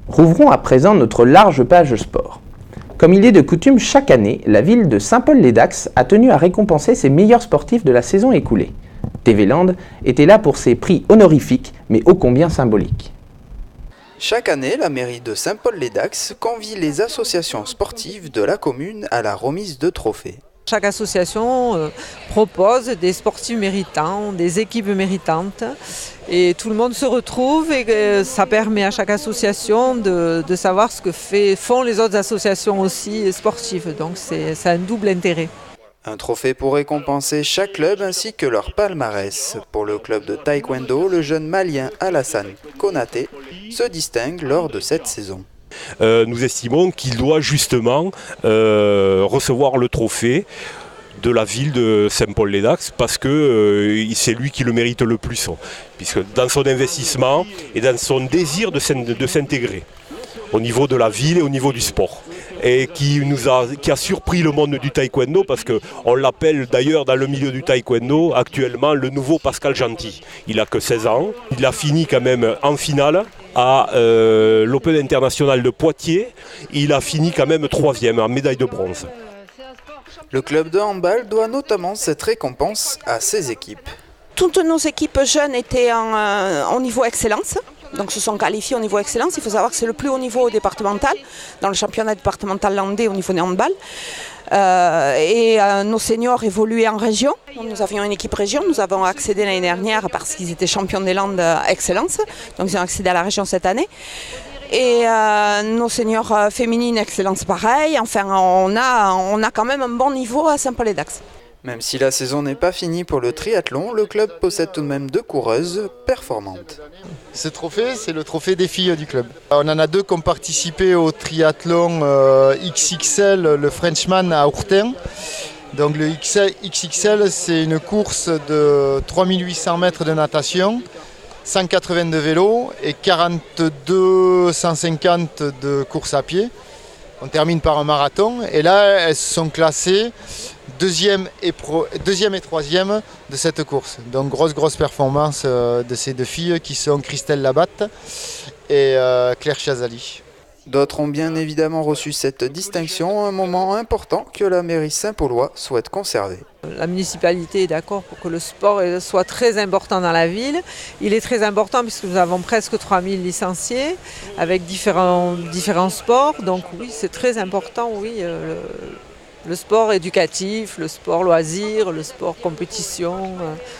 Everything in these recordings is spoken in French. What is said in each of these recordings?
Rouvrons à présent notre large page sport. Comme il est de coutume, chaque année, la ville de Saint-Paul-les-Dax a tenu à récompenser ses meilleurs sportifs de la saison écoulée. TV Land était là pour ses prix honorifiques, mais ô combien symboliques. Chaque année, la mairie de Saint-Paul-les-Dax convie les associations sportives de la commune à la remise de trophées. Chaque association propose des sportifs méritants, des équipes méritantes et tout le monde se retrouve et ça permet à chaque association de savoir ce que font les autres associations aussi sportives. Donc c'est un double intérêt. Un trophée pour récompenser chaque club ainsi que leur palmarès. Pour le club de taekwondo, le jeune malien Alassane Konaté se distingue lors de cette saison. Nous estimons qu'il doit justement recevoir le trophée de la ville de Saint-Paul-les-Dax parce que c'est lui qui le mérite le plus, puisque dans son investissement et dans son désir de s'intégrer au niveau de la ville et au niveau du sport. Et qui a surpris le monde du taekwondo parce qu'on l'appelle d'ailleurs dans le milieu du taekwondo actuellement le nouveau Pascal Gentil. Il n'a que 16 ans, il a fini quand même en finale à l'Open International de Poitiers. Il a fini quand même 3e en médaille de bronze. Le club de handball doit notamment cette récompense à ses équipes. Toutes nos équipes jeunes étaient au niveau excellence. Donc se sont qualifiés au niveau excellence. Il faut savoir que c'est le plus haut niveau départemental, dans le championnat départemental landais au niveau des handball. Nos seniors évoluaient en région. Nous avions une équipe région, nous avons accédé l'année dernière parce qu'ils étaient champions des Landes excellence. Donc ils ont accédé à la région cette année. Et nos seniors féminines excellence pareil. Enfin on a quand même un bon niveau à Saint-Paul-les-Dax. Même si la saison n'est pas finie pour le triathlon, le club possède tout de même 2 coureuses performantes. Ce trophée, c'est le trophée des filles du club. On en a 2 qui ont participé au triathlon XXL, le Frenchman à Ourtin. Donc le XXL, c'est une course de 3800 mètres de natation, 180 de vélo et 42 150 de course à pied. On termine par un marathon et là, elles sont classées deuxième et troisième de cette course. Donc grosse performance de ces 2 filles qui sont Christelle Labatte et Claire Chazali. D'autres ont bien évidemment reçu cette distinction, un moment important que la mairie Saint-Paulois souhaite conserver. La municipalité est d'accord pour que le sport soit très important dans la ville. Il est très important puisque nous avons presque 3000 licenciés avec différents sports. Donc oui, c'est très important, oui. Le sport éducatif, le sport loisir, le sport compétition.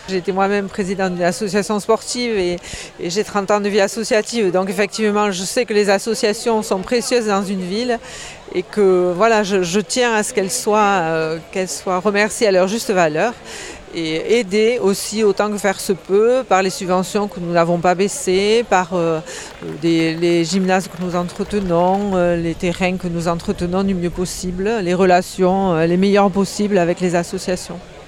J'ai été moi-même présidente d'une association sportive et j'ai 30 ans de vie associative. Donc effectivement, je sais que les associations sont précieuses dans une ville et que voilà, je tiens à ce qu'elles soient remerciées à leur juste valeur. Et aider aussi autant que faire se peut par les subventions que nous n'avons pas baissées, par les gymnases que nous entretenons, les terrains que nous entretenons du mieux possible, les relations les meilleures possibles avec les associations.